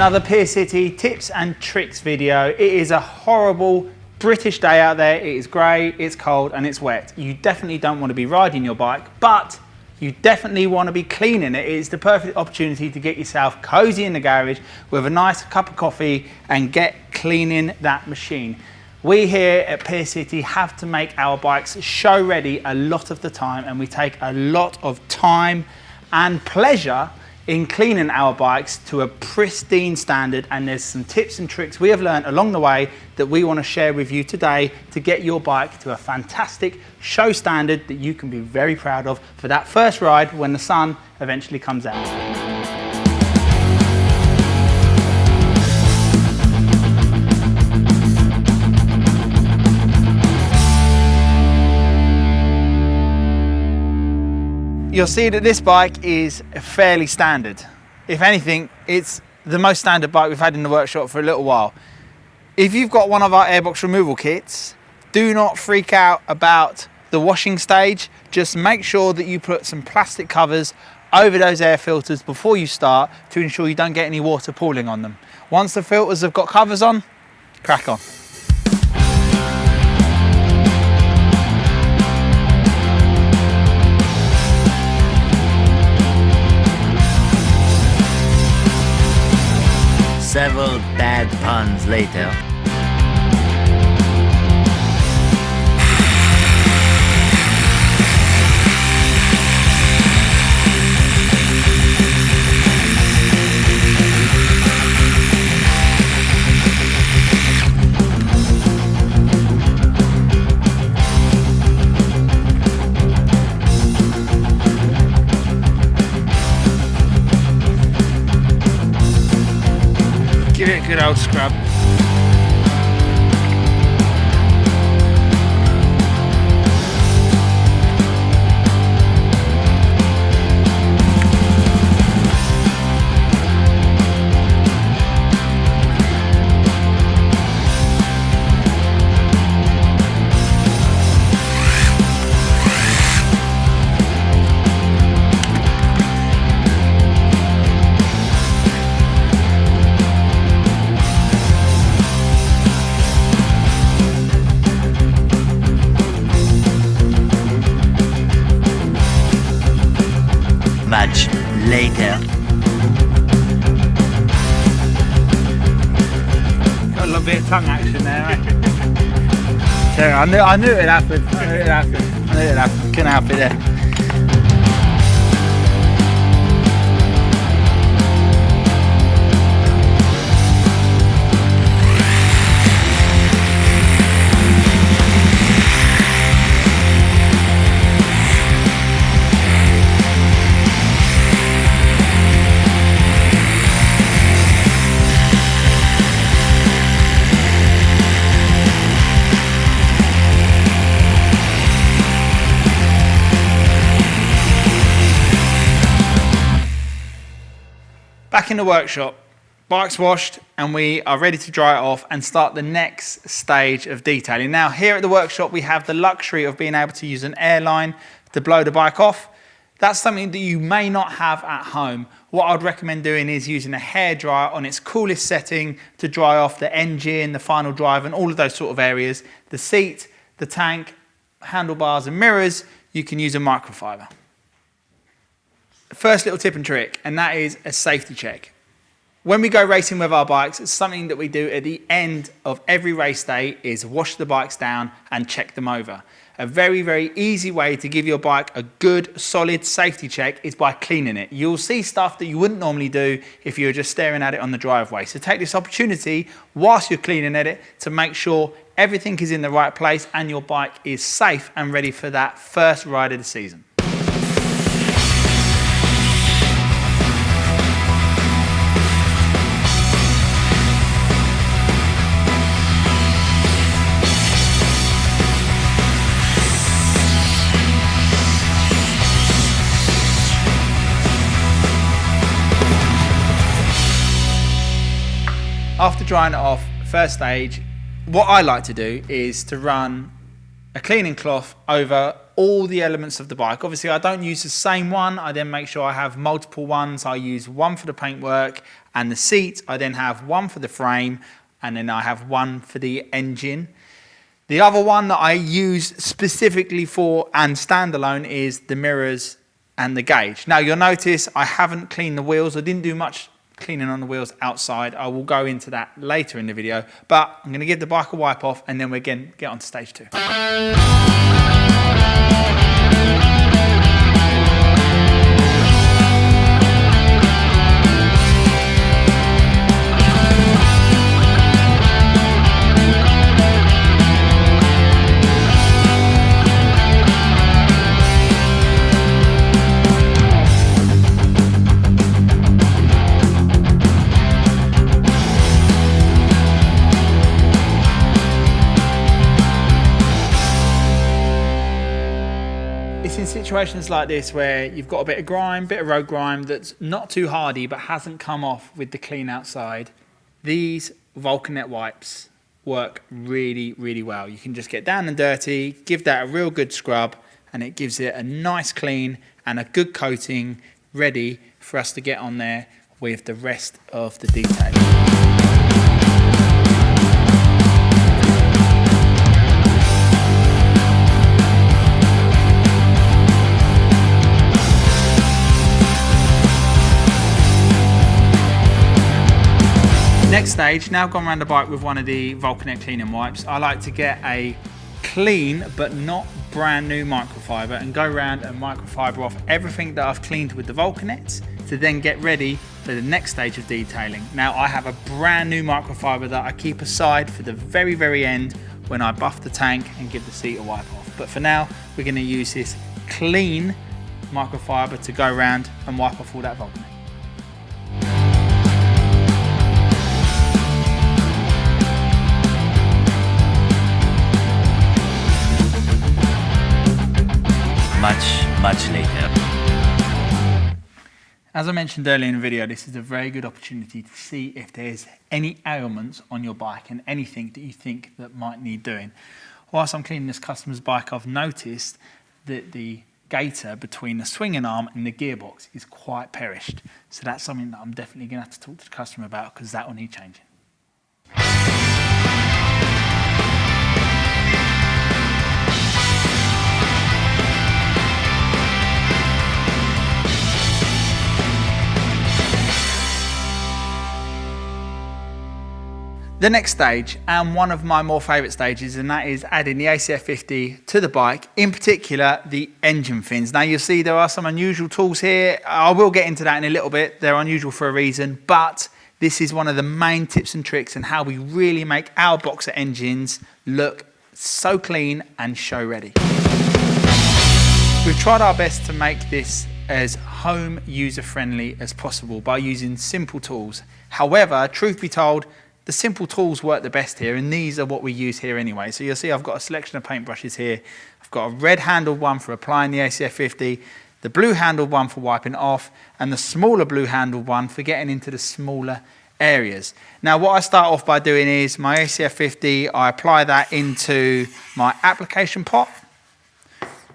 another Pier City tips and tricks video. It is a horrible British day out there. It is grey, it's cold and it's wet. You definitely don't want to be riding your bike, but you definitely want to be cleaning it. It is the perfect opportunity to get yourself cozy in the garage with a nice cup of coffee and get cleaning that machine. We here at Pier City have to make our bikes show ready a lot of the time, and we take a lot of time and pleasure in cleaning our bikes to a pristine standard, and there's some tips and tricks we have learned along the way that we want to share with you today to get your bike to a fantastic show standard that you can be very proud of for that first ride when the sun eventually comes out. You'll see that this bike is fairly standard. If anything, it's the most standard bike we've had in the workshop for a little while. If you've got one of our airbox removal kits, do not freak out about the washing stage. Just make sure that you put some plastic covers over those air filters before you start to ensure you don't get any water pooling on them. Once the filters have got covers on, crack on. Several bad puns later. Give it a good old scrub. Much later. Got a little bit of tongue action there, right? So I knew it happened. Couldn't help it there. Back in the workshop, bike's washed and we are ready to dry it off and start the next stage of detailing. Now here at the workshop we have the luxury of being able to use an airline to blow the bike off. That's something that you may not have at home. What I'd recommend doing is using a hairdryer on its coolest setting to dry off the engine, the final drive and all of those sort of areas. The seat, the tank, handlebars and mirrors, you can use a microfiber. First little tip and trick, and that is a safety check. When we go racing with our bikes, it's something that we do at the end of every race day is wash the bikes down and check them over. A very, very easy way to give your bike a good, solid safety check is by cleaning it. You'll see stuff that you wouldn't normally do if you were just staring at it on the driveway. So take this opportunity whilst you're cleaning at it to make sure everything is in the right place and your bike is safe and ready for that first ride of the season. After drying it off, first stage, what I like to do is to run a cleaning cloth over all the elements of the bike. Obviously I don't use the same one. I then make sure I have multiple ones. I use one for the paintwork and the seat. I then have one for the frame, and then I have one for the engine. The other one that I use specifically for and standalone is the mirrors and the gauge. Now you'll notice I haven't cleaned the wheels. I didn't do much cleaning on the wheels outside. I will go into that later in the video, but I'm going to give the bike a wipe off and then we're going to get on to stage 2. It's in situations like this where you've got a bit of grime, bit of road grime that's not too hardy but hasn't come off with the clean outside. These Vulcanet wipes work really, really well. You can just get down and dirty, give that a real good scrub, and it gives it a nice clean and a good coating ready for us to get on there with the rest of the detailing. Next stage, now I've gone around the bike with one of the Vulcanet cleaning wipes. I like to get a clean but not brand new microfiber and go around and microfiber off everything that I've cleaned with the Vulcanet to then get ready for the next stage of detailing. Now I have a brand new microfiber that I keep aside for the very, very end when I buff the tank and give the seat a wipe off. But for now, we're going to use this clean microfiber to go around and wipe off all that Vulcanet. Much later. As I mentioned earlier in the video, this is a very good opportunity to see if there's any ailments on your bike and anything that you think that might need doing. Whilst I'm cleaning this customer's bike, I've noticed that the gaiter between the swinging arm and the gearbox is quite perished. So that's something that I'm definitely going to have to talk to the customer about, because that will need changing. The next stage, and one of my more favourite stages, and that is adding the ACF 50 to the bike, in particular the engine fins. Now you'll see there are some unusual tools here. I will get into that in a little bit. They're unusual for a reason, but this is one of the main tips and tricks and how we really make our boxer engines look so clean and show ready. We've tried our best to make this as home user friendly as possible by using simple tools. However, truth be told, the simple tools work the best here, and these are what we use here anyway. So you'll see I've got a selection of paintbrushes here. I've got a red handled one for applying the ACF 50, the blue handled one for wiping off, and the smaller blue handled one for getting into the smaller areas. Now what I start off by doing is my ACF 50, I apply that into my application pot.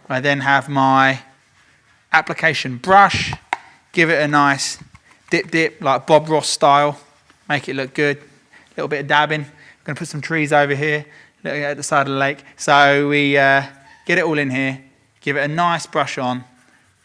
I then have my application brush, give it a nice dip like Bob Ross style, make it look good. Little bit of dabbing. I'm going to put some trees over here, at the side of the lake. So we get it all in here, give it a nice brush on.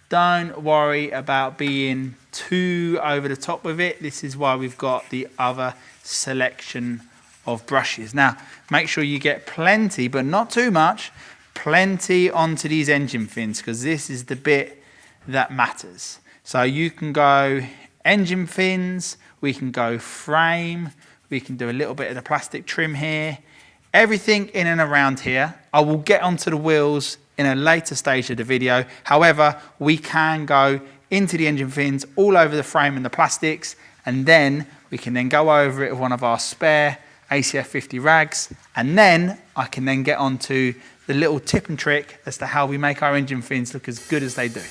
Don't worry about being too over the top with it. This is why we've got the other selection of brushes. Now, make sure you get plenty, but not too much, plenty onto these engine fins, because this is the bit that matters. So you can go engine fins, we can go frame, we can do a little bit of the plastic trim here. Everything in and around here. I will get onto the wheels in a later stage of the video. However, we can go into the engine fins, all over the frame and the plastics, and then we can then go over it with one of our spare ACF 50 rags, and then I can then get onto the little tip and trick as to how we make our engine fins look as good as they do.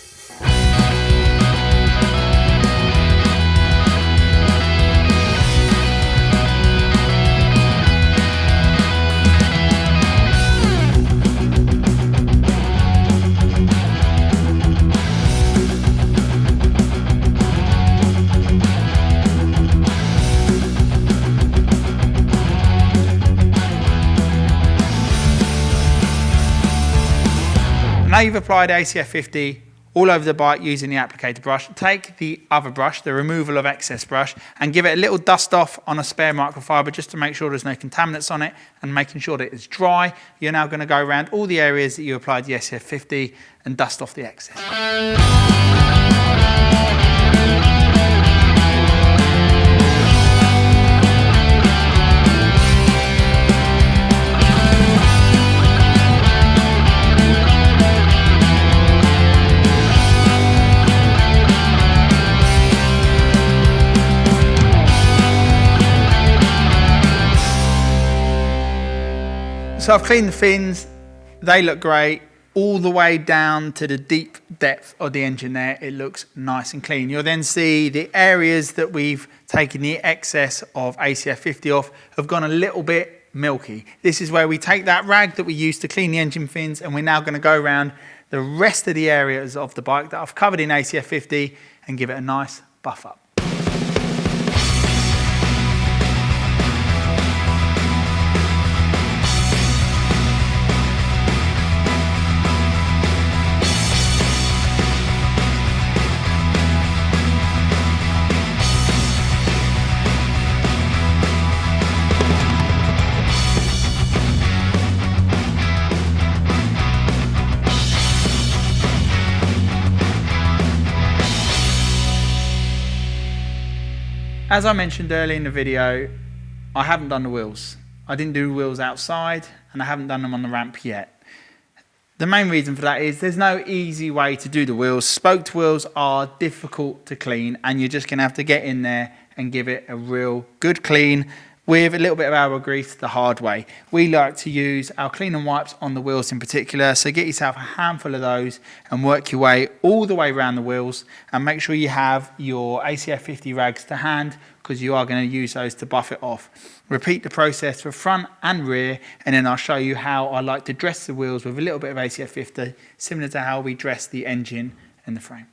Now you've applied ACF 50 all over the bike using the applicator brush, take the other brush, the removal of excess brush, and give it a little dust off on a spare microfiber just to make sure there's no contaminants on it and making sure that it's dry. You're now going to go around all the areas that you applied the ACF 50 and dust off the excess. So I've cleaned the fins, they look great, all the way down to the deep depth of the engine there, it looks nice and clean. You'll then see the areas that we've taken the excess of ACF 50 off have gone a little bit milky. This is where we take that rag that we used to clean the engine fins and we're now going to go around the rest of the areas of the bike that I've covered in ACF 50 and give it a nice buff up. As I mentioned earlier in the video, I haven't done the wheels. I didn't do the wheels outside and I haven't done them on the ramp yet. The main reason for that is there's no easy way to do the wheels. Spoked wheels are difficult to clean and you're just going to have to get in there and give it a real good clean with a little bit of elbow grease the hard way. We like to use our clean and wipes on the wheels in particular, so get yourself a handful of those and work your way all the way around the wheels and make sure you have your ACF 50 rags to hand because you are going to use those to buff it off. Repeat the process for front and rear and then I'll show you how I like to dress the wheels with a little bit of ACF 50, similar to how we dress the engine and the frame.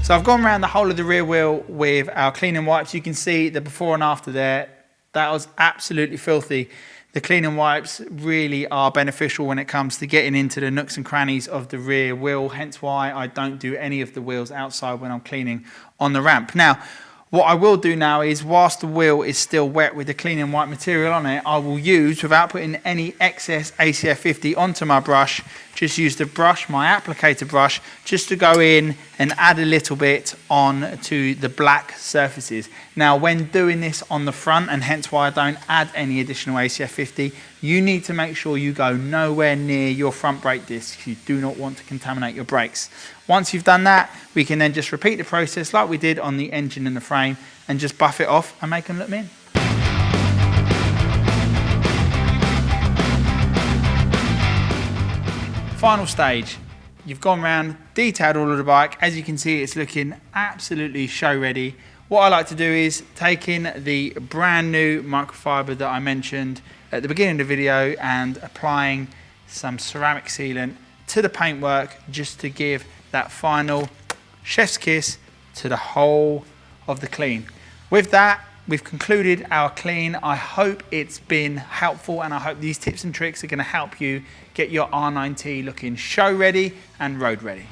So I've gone around the whole of the rear wheel with our clean and wipes. You can see the before and after there. That was absolutely filthy. The clean and wipes really are beneficial when it comes to getting into the nooks and crannies of the rear wheel, hence why I don't do any of the wheels outside when I'm cleaning on the ramp. Now, what I will do now is, whilst the wheel is still wet with the clean and wipe material on it, I will use, without putting any excess ACF 50 onto my brush, just use the brush, my applicator brush, just to go in and add a little bit on to the black surfaces. Now, when doing this on the front, and hence why I don't add any additional ACF 50, you need to make sure you go nowhere near your front brake discs. You do not want to contaminate your brakes. Once you've done that, we can then just repeat the process like we did on the engine and the frame and just buff it off and make them look mint. Final stage. You've gone around, detailed all of the bike. As you can see, it's looking absolutely show ready. What I like to do is take in the brand new microfiber that I mentioned at the beginning of the video and applying some ceramic sealant to the paintwork just to give that final chef's kiss to the whole of the clean. With that, we've concluded our clean. I hope it's been helpful and I hope these tips and tricks are going to help you get your R9T looking show ready and road ready.